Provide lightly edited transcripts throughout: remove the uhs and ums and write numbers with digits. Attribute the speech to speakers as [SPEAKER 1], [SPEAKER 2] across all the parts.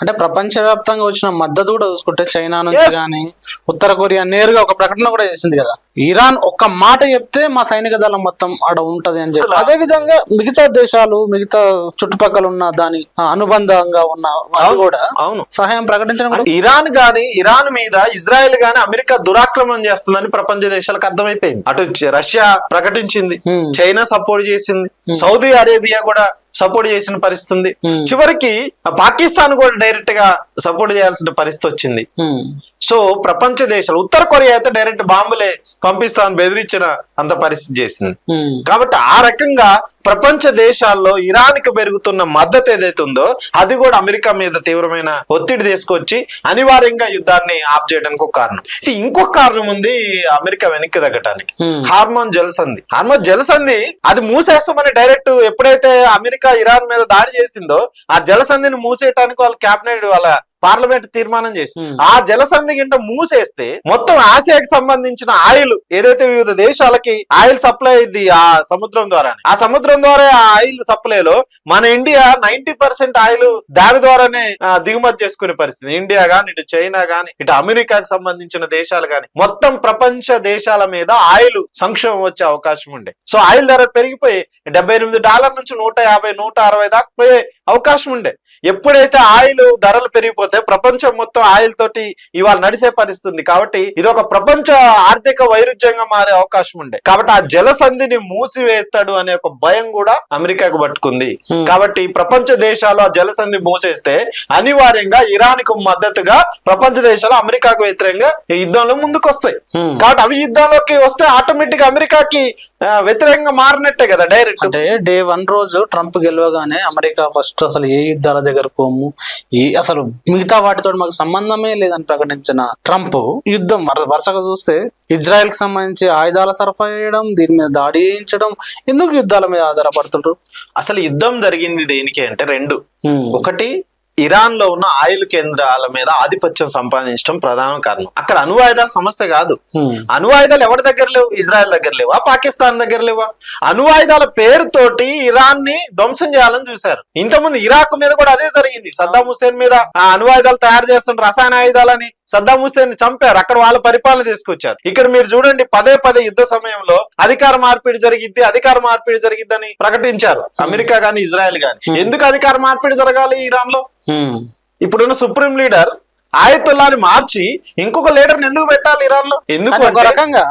[SPEAKER 1] అంటే ప్రపంచవ్యాప్తంగా వచ్చిన మద్దతు కూడా చూసుకుంటే చైనా నుంచి కానీ ఉత్తర కొరియా నేరుగా ఒక ప్రకటన కూడా చేసింది కదా, ఇరాన్ ఒక్క మాట చెప్తే మా సైనిక దళం మొత్తం ఆడ ఉంటది అని చెప్పి. అదే విధంగా మిగతా దేశాలు, మిగతా చుట్టుపక్కల ఉన్న దాని అనుబంధంగా ఉన్న వాళ్ళు కూడా
[SPEAKER 2] అవును
[SPEAKER 1] సహాయం ప్రకటించడం.
[SPEAKER 2] ఇరాన్ మీద ఇజ్రాయెల్ గాని అమెరికా దురాక్రమణం చేస్తుందని ప్రపంచ దేశాలకు అర్థమైపోయింది. అటు రష్యా ప్రకటించింది, చైనా సపోర్ట్ చేసింది, సౌదీ అరేబియా కూడా సపోర్ట్ చేసిన పరిస్థితి, చివరికి పాకిస్తాన్ కూడా డైరెక్ట్ గా సపోర్ట్ చేయాల్సిన పరిస్థితి వచ్చింది. సో ప్రపంచ దేశాలు, ఉత్తర కొరియా అయితే డైరెక్ట్ బాంబులే పంపిస్తామని బెదిరించిన అంత పరిస్థితి చేసింది. కాబట్టి ఆ రకంగా ప్రపంచ దేశాల్లో ఇరాన్ కి పెరుగుతున్న మద్దతు ఏదైతే ఉందో అది కూడా అమెరికా మీద తీవ్రమైన ఒత్తిడి తీసుకొచ్చి అనివార్యంగా యుద్ధాన్ని ఆప్ చేయడానికి ఒక కారణం. ఇంకొక కారణం ఉంది అమెరికా వెనక్కి తగ్గటానికి. హార్మోన్ జలసంధి అది మూసేస్తామని డైరెక్ట్ ఎప్పుడైతే అమెరికా ఇరాన్ మీద దాడి చేసిందో ఆ జలసంధిని మూసేయటానికి వాళ్ళ క్యాబినెట్, వాళ్ళ పార్లమెంట్ తీర్మానం చేసి ఆ జలసంధి కింద మూసేస్తే మొత్తం ఆసియాకి సంబంధించిన ఆయిల్ ఏదైతే వివిధ దేశాలకి ఆయిల్ సప్లై అయింది ఆ సముద్రం ద్వారా, ఆ సముద్రం ద్వారా ఆ ఆయిల్ సప్లైలో మన ఇండియా 90% ఆయిల్ దాని ద్వారానే దిగుమతి చేసుకునే పరిస్థితి. ఇండియా గాని, ఇటు చైనా గాని, ఇటు అమెరికాకి సంబంధించిన దేశాలు గాని, మొత్తం ప్రపంచ దేశాల మీద ఆయిల్ సంక్షోభం వచ్చే అవకాశం ఉండే. సో ఆయిల్ ధర పెరిగిపోయి $78 నుంచి $150, $160 దాకా పోయే అవకాశం ఉండే. ఎప్పుడైతే ఆయిల్ ధరలు పెరిగిపోతే ప్రపంచం మొత్తం ఆయిల్ తోటి ఇవాళ నడిసే పరిస్థితుంది. కాబట్టి ఇది ఒక ప్రపంచ ఆర్థిక వైరుధ్యంగా మారే అవకాశం ఉండే. కాబట్టి ఆ జలసంధిని మూసివేస్తాడు అనే ఒక భయం కూడా అమెరికాకు పట్టుకుంది. కాబట్టి ప్రపంచ దేశాలు ఆ జలసంధి మూసేస్తే అనివార్యంగా ఇరాన్ కు మద్దతుగా ప్రపంచ దేశాలు అమెరికాకు వ్యతిరేకంగా యుద్ధంలో ముందుకు వస్తాయి. కాబట్టి అవి యుద్ధంలోకి వస్తే ఆటోమేటిక్ అమెరికాకి వ్యతిరేకంగా మారినట్టే కదా డైరెక్ట్.
[SPEAKER 1] అంటే Day 1 రోజు ట్రంప్ గెలవగానే అమెరికా ఫస్ట్ అసలు ఏ యుద్ధాల దగ్గర పోము, అసలు మిగతా వాటితో మాకు సంబంధమే లేదని ప్రకటించిన ట్రంప్ యుద్ధం వరుసగా చూస్తే ఇజ్రాయెల్ కి సంబంధించి ఆయుధాల సరఫరా చేయడం, దీని మీద దాడి చేయించడం, ఎందుకు యుద్ధాల మీద ఆధారపడుతుంటారు?
[SPEAKER 2] అసలు యుద్ధం జరిగింది దేనికి అంటే రెండు. ఒకటి, ఇరాన్ లో ఉన్న ఆయిల్ కేంద్రాల మీద ఆధిపత్యం సంపాదించడం ప్రధాన కారణం. అక్కడ అణువాయుధాల సమస్య కాదు. అణువాయుధాలు ఎవరి దగ్గర లేవు? ఇజ్రాయెల్ దగ్గర లేవా? పాకిస్తాన్ దగ్గర లేవా? అణువాయుధాల పేరుతోటి ఇరాన్ ని ధ్వంసం చేయాలని చూశారు. ఇంతకుముందు ఇరాక్ మీద కూడా అదే జరిగింది. సద్దాం హుస్సేన్ మీద అణువాయుధాలు తయారు చేస్తున్న రసాయన ఆయుధాలని సద్దాం హుస్సేన్ చంపారు. అక్కడ వాళ్ళ పరిపాలన తీసుకొచ్చారు. ఇక్కడ మీరు చూడండి, పదే యుద్ధ సమయంలో అధికార మార్పిడి జరిగిద్దని ప్రకటించారు అమెరికా గాని, ఇజ్రాయెల్ గాని. ఎందుకు అధికార మార్పిడి జరగాలి ఇరాన్ లో? ఇప్పుడున్న సుప్రీం లీడర్ ఆయతుల్లాని మార్చి ఇంకొక లీడర్ ఎందుకు పెట్టాలి ఇరాన్ లో? ఎందుకు?
[SPEAKER 1] ఒక రకంగా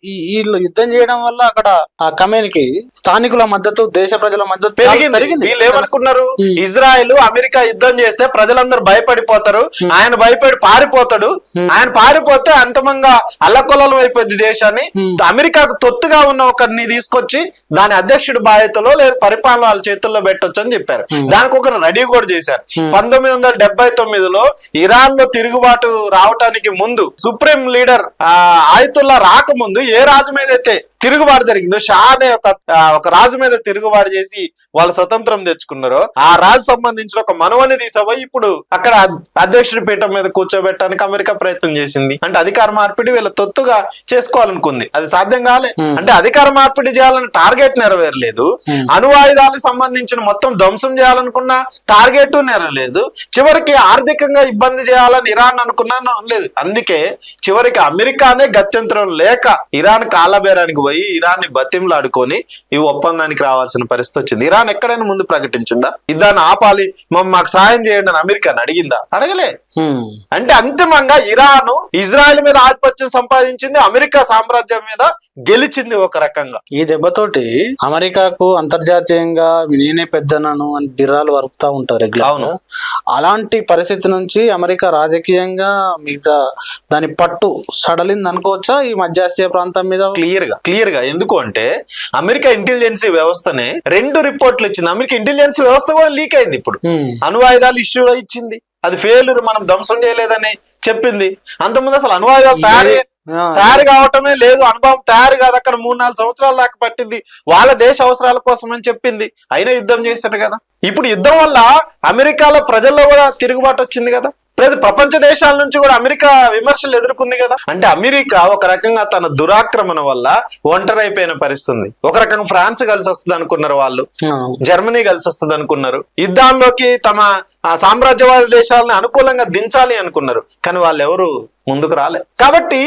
[SPEAKER 1] వీళ్ళు యుద్ధం చేయడం వల్ల అక్కడ ఆ కమ్యూనికి స్థానికుల మద్దతు, దేశ ప్రజల మద్దతు పెరిగింది.
[SPEAKER 2] వీళ్ళు ఏమనుకున్నారు, ఇజ్రాయెల్ అమెరికా యుద్ధం చేస్తే ప్రజలందరూ భయపడిపోతారు, ఆయన భయపడి పారిపోతాడు, ఆయన పారిపోతే అంతమంగా అల్లకొల్లం అయిపోద్ది దేశాన్ని. అమెరికాకు తొత్తుగా ఉన్న ఒకరిని తీసుకొచ్చి దాని అధ్యక్షుడి బాధ్యతలో లేదా పరిపాలన వాళ్ళ చేతుల్లో పెట్టొచ్చు అని చెప్పారు. దానికి ఒక రెడీ కూడా చేశారు. 1979లో ఇరాన్ లో తిరుగుబాటు రావటానికి ముందు సుప్రీం లీడర్ ఆయతుల్లా రాకముందు ఏ రాజు మీద అయితే తిరుగుబాటు జరిగిందో, షా అనే ఒక రాజు మీద తిరుగుబాటు చేసి వాళ్ళు స్వతంత్రం తెచ్చుకున్నారో ఆ రాజు సంబంధించిన ఒక మనవని తీసపోయి ఇప్పుడు అక్కడ అధ్యక్షుడి పీఠం మీద కూర్చోబెట్టడానికి అమెరికా ప్రయత్నం చేసింది. అంటే అధికార మార్పిడి వీళ్ళ తొత్తుగా చేసుకోవాలనుకుంది. అది సాధ్యం కాలే. అంటే అధికార మార్పిడి చేయాలని టార్గెట్ నెరవేరలేదు, అణువాయుధాలకు సంబంధించిన మొత్తం ధ్వంసం చేయాలనుకున్న టార్గెట్ నెరవేరలేదు, చివరికి ఆర్థికంగా ఇబ్బంది చేయాలని ఇరాన్ అనుకున్నా లేదు. అందుకే చివరికి అమెరికానే గత్యంతరం లేక ఇరాన్ కాళ్ళబేరానికి ఇరాన్ ని బతింలాడుకొని ఈ ఒప్పందానికి రావాల్సిన పరిస్థితి వచ్చింది. ఇరాన్ ఎక్కడైనా ముందు ప్రకటించిందా యుద్ధాన్ని ఆపాలి, మాకు సాయం చేయండి అని అమెరికాని అడిగిందా? అడగలే. అంటే అంతిమంగా ఇరాన్ ఇజ్రాయెల్ మీద ఆధిపత్యం సంపాదించింది, అమెరికా సామ్రాజ్యం మీద గెలిచింది ఒక రకంగా.
[SPEAKER 1] ఈ దెబ్బతోటి అమెరికాకు అంతర్జాతీయంగా నేనే పెద్దనను అని బిర్రాలు వరుపుతా ఉంటారు.
[SPEAKER 2] అవును,
[SPEAKER 1] అలాంటి పరిస్థితి నుంచి అమెరికా రాజకీయంగా మిగతా దాని పట్టు సడలింది అనుకోవచ్చా ఈ మధ్యాసియా ప్రాంతం మీద?
[SPEAKER 2] క్లియర్ గా. ఎందుకు అంటే అమెరికా ఇంటెలిజెన్సీ వ్యవస్థనే 2 రిపోర్ట్లు ఇచ్చింది. అమెరికా ఇంటెలిజెన్సీ వ్యవస్థ కూడా లీక్ అయింది. ఇప్పుడు అణువాయుధాలు ఇష్యూ ఇచ్చింది, అది ఫెయిల్యూర్, మనం ధ్వంసం చేయలేదని చెప్పింది. అంతకుముందు అసలు అణువాయుధాలు తయారు కావటమే లేదు, అనుభవం తయారు కాదు, అక్కడ 3-4 సంవత్సరాల దాకా పట్టింది, వాళ్ళ దేశ అవసరాల కోసం అని చెప్పింది. అయినా యుద్ధం చేశారు కదా. ఇప్పుడు యుద్ధం వల్ల అమెరికాలో ప్రజల్లో కూడా తిరుగుబాటు వచ్చింది కదా. ప్రపంచ దేశాల నుంచి కూడా అమెరికా విమర్శలు ఎదుర్కొంది కదా. అంటే అమెరికా ఒక రకంగా తన దురాక్రమణ వల్ల ఒంటరైపోయిన పరిస్థితి. ఒక రకంగా ఫ్రాన్స్ కలిసి వస్తుంది అనుకున్నారు వాళ్ళు, జర్మనీ కలిసి వస్తుంది అనుకున్నారు, యుద్ధాల్లోకి తమ సామ్రాజ్యవాద దేశాలను అనుకూలంగా దించాలి అనుకున్నారు. కానీ వాళ్ళు ఎవరు ముందుకు రాలే. కాబట్టి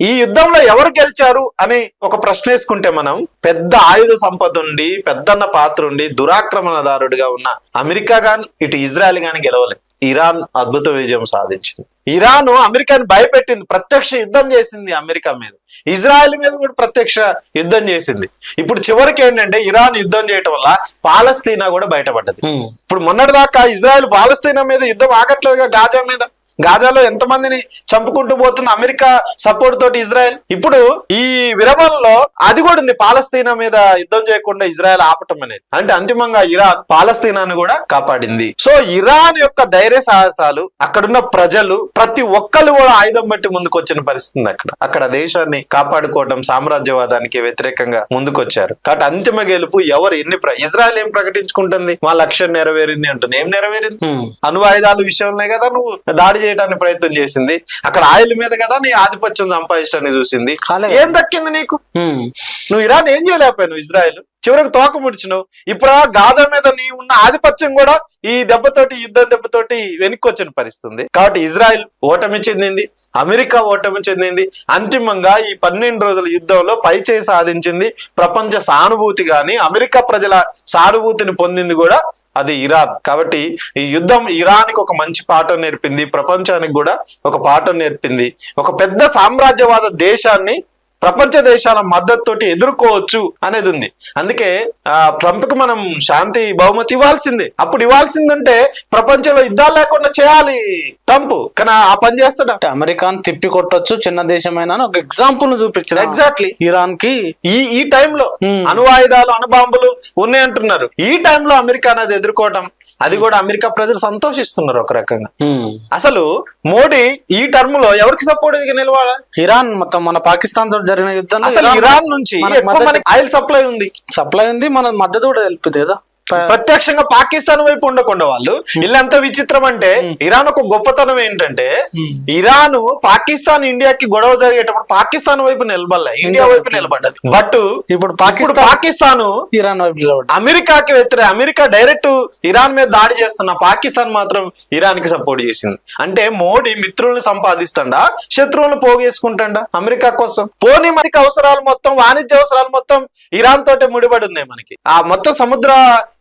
[SPEAKER 2] ఈ యుద్ధంలో ఎవరు గెలిచారు అని ఒక ప్రశ్న వేసుకుంటే మనం పెద్ద ఆయుధ సంపద ఉండి పెద్దన్న పాత్ర ఉండి దురాక్రమణదారుడిగా ఉన్న అమెరికా గాని ఇటు ఇజ్రాయెల్ గాని గెలవలేదు. ఇరాన్ అద్భుత విజయం సాధించింది. ఇరాన్ అమెరికాని భయపెట్టింది, ప్రత్యక్ష యుద్ధం చేసింది అమెరికా మీద, ఇజ్రాయెల్ మీద కూడా ప్రత్యక్ష యుద్ధం చేసింది. ఇప్పుడు చివరికి ఏంటంటే ఇరాన్ యుద్ధం చేయటం వల్ల పాలస్తీనా కూడా బయటపడ్డది. ఇప్పుడు మొన్నటిదాకా ఇజ్రాయెల్ పాలస్తీనా మీద యుద్ధం ఆగట్లేదుగా, గాజా మీద. గాజాలో ఎంతమందిని చంపుకుంటూ పోతుంది అమెరికా సపోర్ట్ తోటి ఇజ్రాయెల్. ఇప్పుడు ఈ విరమణలో అది కూడా ఉంది, పాలస్తీనా మీద యుద్ధం చేయకుండా ఇజ్రాయెల్ ఆపటం అనేది. అంటే అంతిమంగా ఇరాన్ పాలస్తీనాను కూడా కాపాడింది. సో ఇరాన్ యొక్క ధైర్య సాహసాలు, అక్కడున్న ప్రజలు ప్రతి ఒక్కరు కూడా ఆయుధం బట్టి ముందుకు వచ్చిన పరిస్థితి. అక్కడ దేశాన్ని కాపాడుకోవడం, సామ్రాజ్యవాదానికి వ్యతిరేకంగా ముందుకొచ్చారు. కాబట్టి అంతిమ గెలుపు ఎవరు ఇజ్రాయెల్ ఏం ప్రకటించుకుంటుంది, మా లక్ష్యం నెరవేరింది అంటుంది. ఏం నెరవేరింది? అణువాయుధాల విషయంలో కదా నువ్వు దాడి చేయడానికి ప్రయత్నం చేసింది, అక్కడ ఆయిల్ మీద కదా నీ ఆధిపత్యం సంపాదించడానికి చూసింది. ఏం దక్కింది నీకు? నువ్వు ఇరాన్ ఏం చేయలేకపోయావు, ఇజ్రాయెల్ చివరికి తోక ముడిచినావు. ఇప్పుడు గాజా మీద నీ ఉన్న ఆధిపత్యం కూడా ఈ దెబ్బతోటి, యుద్ధం దెబ్బతోటి వెనక్కి వచ్చిన పరిస్థితి. కాబట్టి ఇజ్రాయెల్ ఓటమి చెందింది, అమెరికా ఓటమి చెందింది. అంతిమంగా ఈ 12 రోజుల యుద్ధంలో పైచేయి సాధించింది ప్రపంచ సానుభూతి గాని, అమెరికా ప్రజల సానుభూతిని పొందింది కూడా అది ఇరాన్. కాబట్టి ఈ యుద్ధం ఇరాన్కి ఒక మంచి పాఠం నేర్పింది, ప్రపంచానికి కూడా ఒక పాఠం నేర్పింది. ఒక పెద్ద సామ్రాజ్యవాద దేశాన్ని ప్రపంచ దేశాల మద్దతుతోటి ఎదుర్కోవచ్చు అనేది ఉంది. అందుకే ట్రంప్ కు మనం శాంతి బహుమతి ఇవ్వాల్సిందే. అప్పుడు ఇవ్వాల్సిందంటే ప్రపంచంలో యుద్ధాలు లేకుండా చేయాలి ట్రంప్. కానీ ఆ పని చేస్తాడా?
[SPEAKER 1] అమెరికాను తిప్పి కొట్టొచ్చు, చిన్న దేశమైనా ఒక ఎగ్జాంపుల్ చూపించారు.
[SPEAKER 2] ఎగ్జాక్ట్లీ
[SPEAKER 1] ఇరాన్ కి
[SPEAKER 2] ఈ టైంలో అణువాయుధాలు, అణుబాంబులు ఉన్నాయంటున్నారు. ఈ టైంలో అమెరికా అనేది ఎదుర్కోవటం, అది కూడా అమెరికా ప్రజలు సంతోషిస్తున్నారు ఒక రకంగా. అసలు మోడీ ఈ టర్మ్ లో ఎవరికి సపోర్ట్ నిలవాలా?
[SPEAKER 1] ఇరాన్ మొత్తం మన పాకిస్తాన్ తో జరిగిన యుద్ధం,
[SPEAKER 2] అసలు ఇరాన్ నుంచి ఆయిల్ సప్లై ఉంది,
[SPEAKER 1] మన మద్దతు కూడా తెలుపుతుంది కదా.
[SPEAKER 2] ప్రత్యక్షంగా పాకిస్తాన్ వైపు ఉండకుండా వాళ్ళు వీళ్ళంత విచిత్రం అంటే, ఇరాన్ ఒక గొప్పతనం ఏంటంటే ఇరాన్ పాకిస్తాన్ ఇండియాకి గొడవ జరిగేటప్పుడు పాకిస్తాన్ వైపు నిలబడలే, ఇండియా వైపు నిలబడ్డది. బట్ ఇప్పుడు పాకిస్తాన్
[SPEAKER 1] ఇరాన్ వైపు నిలబడ్డది.
[SPEAKER 2] అమెరికాకి వ్యతిరేక, అమెరికా డైరెక్ట్ ఇరాన్ మీద దాడి చేస్తున్న పాకిస్తాన్ మాత్రం ఇరాన్ కి సపోర్ట్ చేసింది. అంటే మోడీ మిత్రులను సంపాదిస్తాడా, శత్రువులను పోగేసుకుంటాడా అమెరికా కోసం? పోనీ మనకి అవసరాలు మొత్తం, వాణిజ్య అవసరాలు మొత్తం ఇరాన్ తోటే ముడిపడి ఉన్నాయి. మనకి ఆ మొత్తం సముద్ర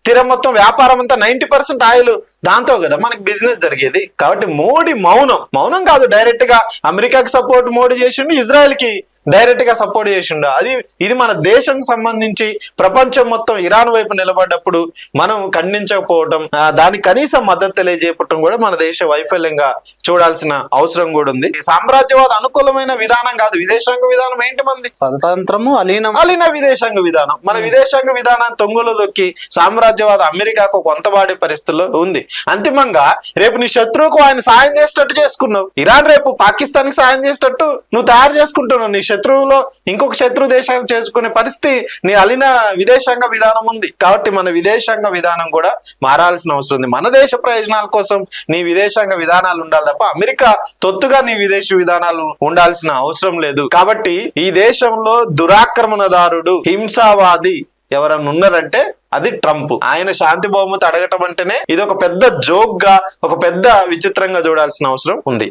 [SPEAKER 2] తీరం మొత్తం వ్యాపారం అంతా 90% ఆయిల్ దాంతో కదా మనకి బిజినెస్ జరిగేది. కాబట్టి మోడీ మౌనం కాదు, డైరెక్ట్ గా అమెరికాకి సపోర్ట్ మోడీ చేసిండు, ఇజ్రాయెల్ కి డైరెక్ట్ గా సపోర్ట్ చేసిండు. ఇది మన దేశం సంబంధించి ప్రపంచం మొత్తం ఇరాన్ వైపు నిలబడ్డప్పుడు మనం ఖండించకపోవడం, దానికి కనీసం మద్దతు తెలియజేయటం కూడా మన దేశ వైఫల్యంగా చూడాల్సిన అవసరం కూడా ఉంది. సామ్రాజ్యవాద అనుకూలమైన విధానం కాదు విదేశాంగ విధానం. ఏంటి మంది
[SPEAKER 1] స్వతంత్రము అలీన
[SPEAKER 2] విదేశాంగ విధానం. మన విదేశాంగ విధానాన్ని తొంగులో దొక్కి సామ్రాజ్యవాద అమెరికాకు కొంతవాడే పరిస్థితుల్లో ఉంది. అంతిమంగా రేపు నీ శత్రువుకు ఆయన సాయం చేసేటట్టు చేసుకున్నావు. ఇరాన్ రేపు పాకిస్తాన్ కి సాయం చేసేటట్టు నువ్వు తయారు చేసుకుంటున్నావు. నీ శత్రువులో ఇంకొక శత్రు దేశాన్ని చేసుకునే పరిస్థితి నీ అలీన విదేశాంగ విధానం ఉంది. కాబట్టి మన విదేశాంగ విధానం కూడా మారాల్సిన అవసరం ఉంది. మన దేశ ప్రయోజనాల కోసం నీ విదేశాంగ విధానాలు ఉండాలి తప్ప అమెరికా తొత్తుగా నీ విదేశీ విధానాలు ఉండాల్సిన అవసరం లేదు. కాబట్టి ఈ దేశంలో దురాక్రమణదారుడు, హింసావాది ఎవరన్నా ఉన్నారంటే అది ట్రంప్. ఆయన శాంతి బహుమతి అడగటం అంటేనే ఇది ఒక పెద్ద జోక్ గా, ఒక పెద్ద విచిత్రంగా చూడాల్సిన అవసరం ఉంది.